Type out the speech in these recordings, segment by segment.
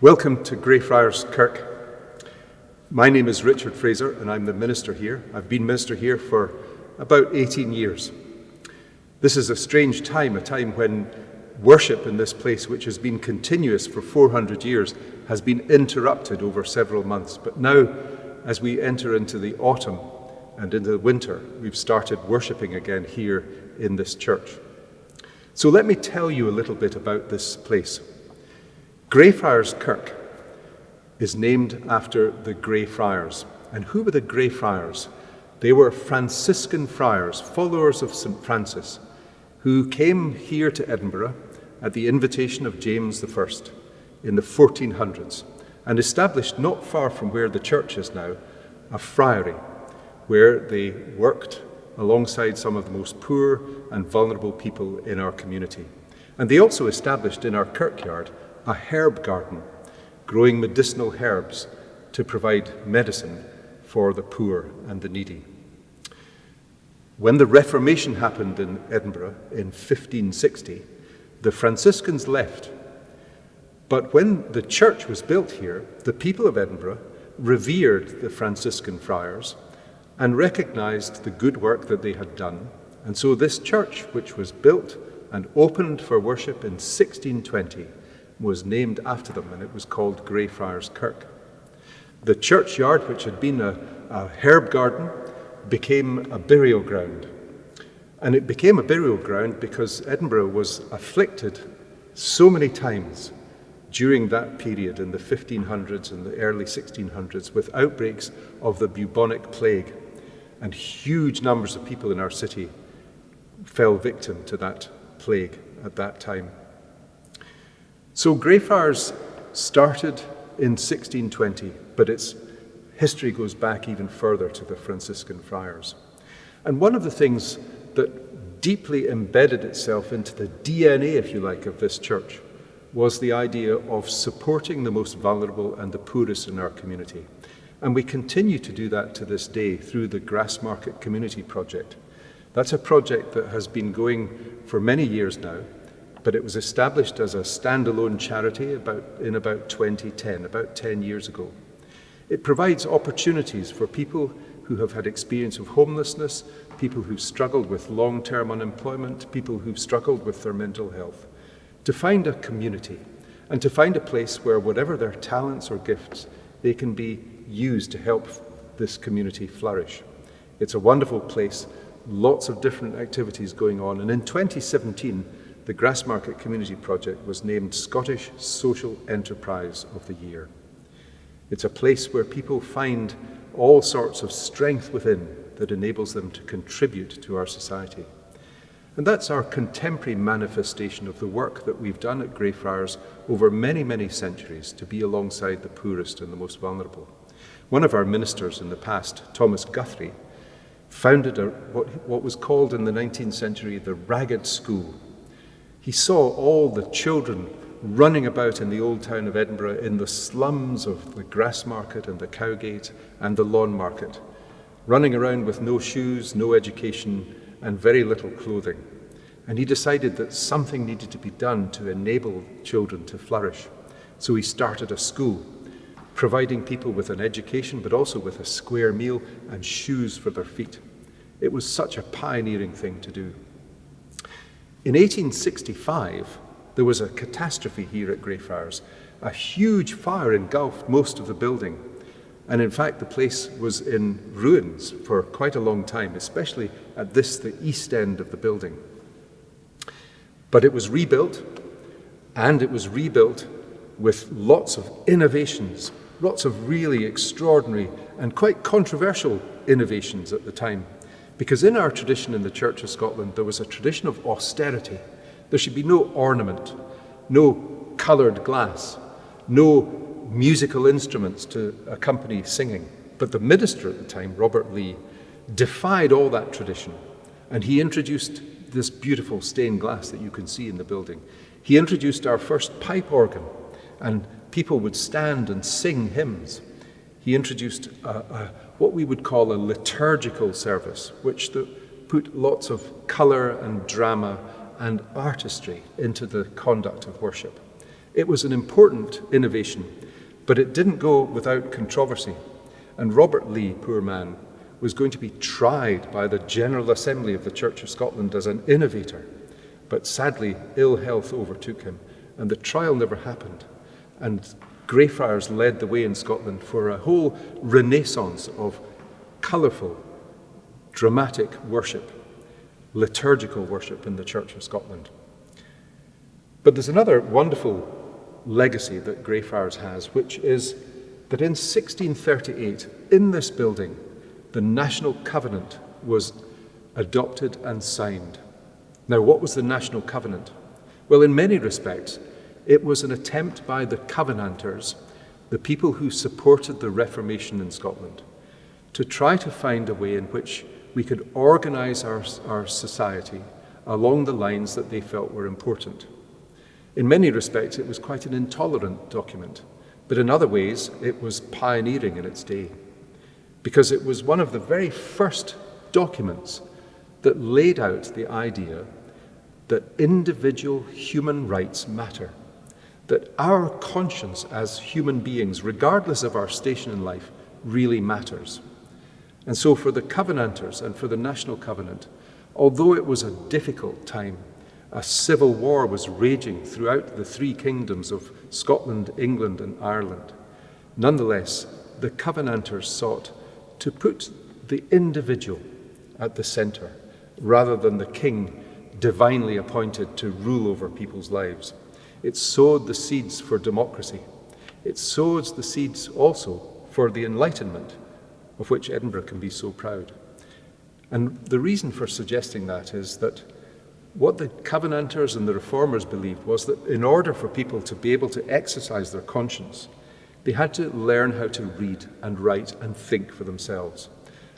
Welcome to Greyfriars Kirk. My name is Richard Fraser and I'm the minister here. I've been minister here for about 18 years. This is a strange time, a time when worship in this place, which has been continuous for 400 years, has been interrupted over several months. But now, as we enter into the autumn and into the winter, we've started worshipping again here in this church. So let me tell you a little bit about this place. Greyfriars Kirk is named after the Greyfriars. And who were the Greyfriars? They were Franciscan friars, followers of St. Francis, who came here to Edinburgh at the invitation of James I in the 1400s and established not far from where the church is now, a friary where they worked alongside some of the most poor and vulnerable people in our community. And they also established in our kirkyard a herb garden, growing medicinal herbs to provide medicine for the poor and the needy. When the Reformation happened in Edinburgh in 1560, the Franciscans left. But when the church was built here, the people of Edinburgh revered the Franciscan friars and recognized the good work that they had done. And so this church, which was built and opened for worship in 1620, was named after them, and it was called Greyfriars Kirk. The churchyard, which had been a herb garden, became a burial ground. And it became a burial ground because Edinburgh was afflicted so many times during that period in the 1500s and the early 1600s with outbreaks of the bubonic plague. And huge numbers of people in our city fell victim to that plague at that time. So Greyfriars started in 1620, but its history goes back even further to the Franciscan friars. And one of the things that deeply embedded itself into the DNA, if you like, of this church was the idea of supporting the most vulnerable and the poorest in our community. And we continue to do that to this day through the Grassmarket Community Project. That's a project that has been going for many years now, but it was established as a standalone charity in about 2010, about 10 years ago. It provides opportunities for people who have had experience of homelessness, people who've struggled with long-term unemployment, people who've struggled with their mental health, to find a community and to find a place where whatever their talents or gifts, they can be used to help this community flourish. It's a wonderful place, lots of different activities going on, and in 2017, the Grassmarket Community Project was named Scottish Social Enterprise of the Year. It's a place where people find all sorts of strength within that enables them to contribute to our society. And that's our contemporary manifestation of the work that we've done at Greyfriars over many, many centuries to be alongside the poorest and the most vulnerable. One of our ministers in the past, Thomas Guthrie, founded what was called in the 19th century the Ragged School. He saw all the children running about in the old town of Edinburgh in the slums of the Grassmarket and the Cowgate and the Lawn Market, running around with no shoes, no education, and very little clothing. And he decided that something needed to be done to enable children to flourish. So he started a school, providing people with an education, but also with a square meal and shoes for their feet. It was such a pioneering thing to do. In 1865, there was a catastrophe here at Greyfriars. A huge fire engulfed most of the building. And in fact, the place was in ruins for quite a long time, especially at the east end of the building. But it was rebuilt, and it was rebuilt with lots of innovations, lots of really extraordinary and quite controversial innovations at the time. Because in our tradition in the Church of Scotland, there was a tradition of austerity. There should be no ornament, no coloured glass, no musical instruments to accompany singing. But the minister at the time, Robert Lee, defied all that tradition, and he introduced this beautiful stained glass that you can see in the building. He introduced our first pipe organ, and people would stand and sing hymns. He introduced what we would call a liturgical service, which put lots of colour and drama and artistry into the conduct of worship. It was an important innovation, but it didn't go without controversy. And Robert Lee, poor man, was going to be tried by the General Assembly of the Church of Scotland as an innovator. But sadly, ill health overtook him, and the trial never happened. And Greyfriars led the way in Scotland for a whole renaissance of colourful, dramatic worship, liturgical worship in the Church of Scotland. But there's another wonderful legacy that Greyfriars has, which is that in 1638, in this building, the National Covenant was adopted and signed. Now, what was the National Covenant? Well, in many respects, it was an attempt by the Covenanters, the people who supported the Reformation in Scotland, to try to find a way in which we could organise our society along the lines that they felt were important. In many respects, it was quite an intolerant document, but in other ways, it was pioneering in its day, because it was one of the very first documents that laid out the idea that individual human rights matter, that our conscience as human beings, regardless of our station in life, really matters. And so for the Covenanters and for the National Covenant, although it was a difficult time, a civil war was raging throughout the three kingdoms of Scotland, England, and Ireland. Nonetheless, the Covenanters sought to put the individual at the centre, rather than the king divinely appointed to rule over people's lives. It sowed the seeds for democracy. It sows the seeds also for the Enlightenment, of which Edinburgh can be so proud. And the reason for suggesting that is that what the Covenanters and the Reformers believed was that in order for people to be able to exercise their conscience, they had to learn how to read and write and think for themselves.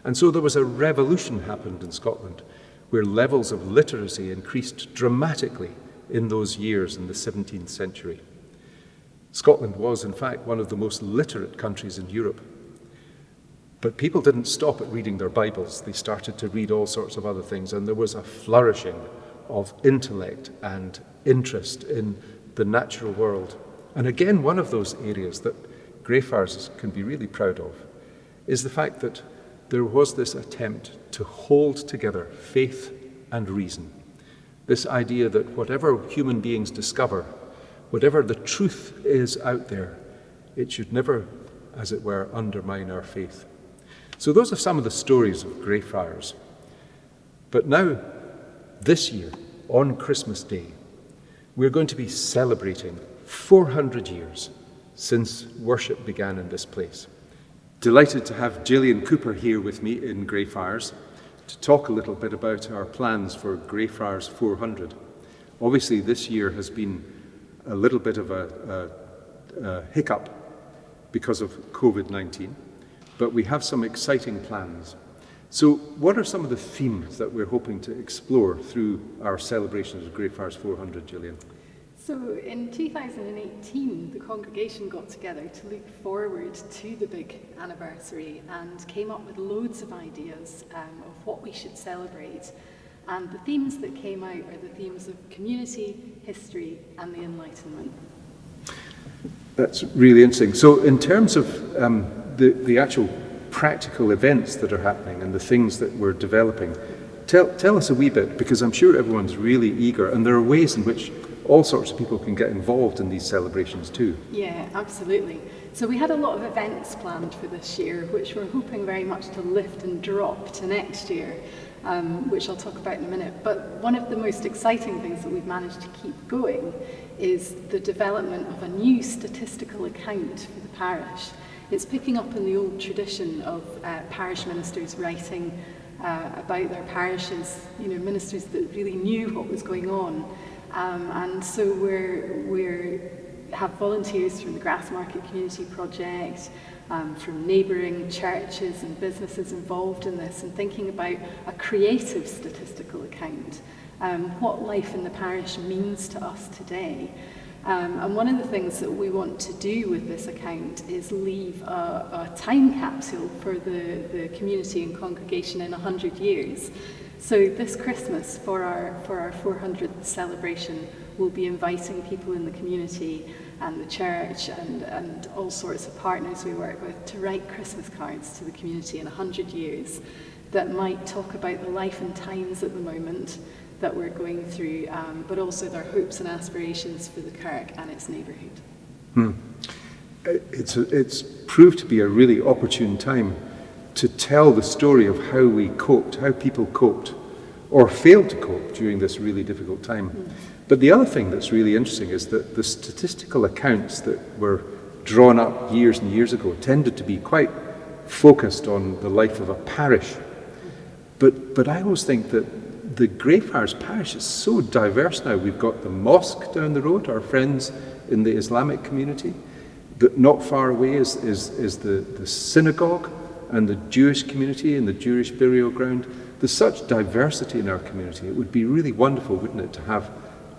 And so there was a revolution happened in Scotland, where levels of literacy increased dramatically in those years in the 17th century. Scotland was, in fact, one of the most literate countries in Europe. But people didn't stop at reading their Bibles. They started to read all sorts of other things, and there was a flourishing of intellect and interest in the natural world. And again, one of those areas that Greyfriars can be really proud of is the fact that there was this attempt to hold together faith and reason. This idea that whatever human beings discover, whatever the truth is out there, it should never, as it were, undermine our faith. So those are some of the stories of Greyfriars. But now, this year, on Christmas Day, we're going to be celebrating 400 years since worship began in this place. Delighted to have Gillian Cooper here with me in Greyfriars to talk a little bit about our plans for Greyfriars 400. Obviously, this year has been a little bit of a hiccup because of COVID-19, but we have some exciting plans. So what are some of the themes that we're hoping to explore through our celebrations of Greyfriars 400, Gillian? So in 2018, the congregation got together to look forward to the big anniversary and came up with loads of ideas of what we should celebrate. And the themes that came out are the themes of community, history, and the Enlightenment. That's really interesting. So in terms of the actual practical events that are happening and the things that we're developing, tell us a wee bit, because I'm sure everyone's really eager, and there are ways in which all sorts of people can get involved in these celebrations too. Yeah, absolutely. So we had a lot of events planned for this year, which we're hoping very much to lift and drop to next year, which I'll talk about in a minute. But one of the most exciting things that we've managed to keep going is the development of a new statistical account for the parish. It's picking up in the old tradition of parish ministers writing about their parishes, ministers that really knew what was going on. And so we have volunteers from the Grassmarket Community Project, from neighbouring churches and businesses involved in this, and thinking about a creative statistical account, what life in the parish means to us today. And one of the things that we want to do with this account is leave a time capsule for the community and congregation in 100 years. So this Christmas, for our 400th celebration, we'll be inviting people in the community and the church and all sorts of partners we work with to write Christmas cards to the community in 100 years that might talk about the life and times at the moment that we're going through, but also their hopes and aspirations for the Kirk and its neighbourhood. It's proved to be a really opportune time to tell the story of how we coped, how people coped, or failed to cope during this really difficult time. But the other thing that's really interesting is that the statistical accounts that were drawn up years and years ago tended to be quite focused on the life of a parish. But I always think that the Greyfriars parish is so diverse now. We've got the mosque down the road, our friends in the Islamic community. But not far away is the synagogue and the Jewish community and the Jewish burial ground. There's such diversity in our community. It would be really wonderful, wouldn't it, to have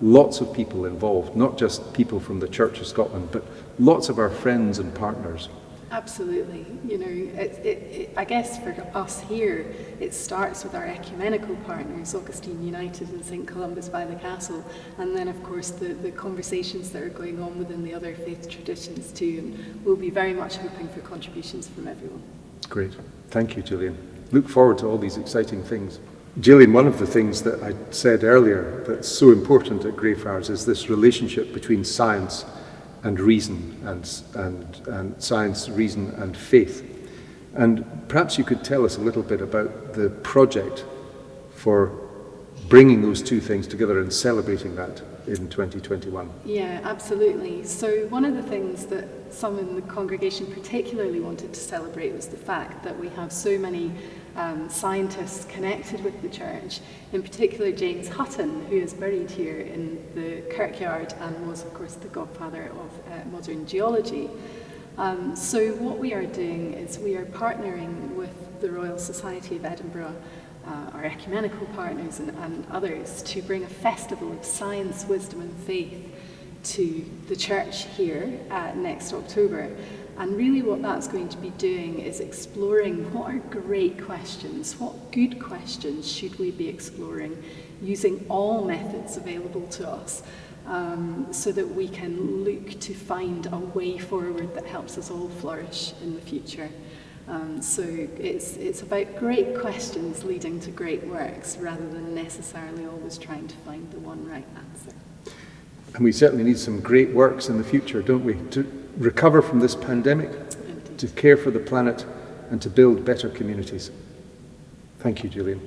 lots of people involved, not just people from the Church of Scotland, but lots of our friends and partners. Absolutely. You know, I guess for us here, it starts with our ecumenical partners, Augustine United and St Columba's by the Castle, and then of course the conversations that are going on within the other faith traditions too, and we'll be very much hoping for contributions from everyone. Great. Thank you, Gillian. Look forward to all these exciting things. Gillian, one of the things that I said earlier that's so important at Greyfriars is this relationship between science and reason, and science, reason and faith. And perhaps you could tell us a little bit about the project for bringing those two things together and celebrating that in 2021. Yeah, absolutely. So one of the things that some in the congregation particularly wanted to celebrate was the fact that we have so many scientists connected with the church, in particular James Hutton, who is buried here in the kirkyard and was of course the godfather of modern geology. So what we are doing is we are partnering with the Royal Society of Edinburgh, our ecumenical partners and others, to bring a festival of science, wisdom and faith to the church here next October. And really what that's going to be doing is exploring what are great questions, what good questions should we be exploring using all methods available to us, so that we can look to find a way forward that helps us all flourish in the future. So it's about great questions leading to great works rather than necessarily always trying to find the one right answer. And we certainly need some great works in the future, don't we? To recover from this pandemic, Indeed. to care for the planet and to build better communities. Thank you, Gillian.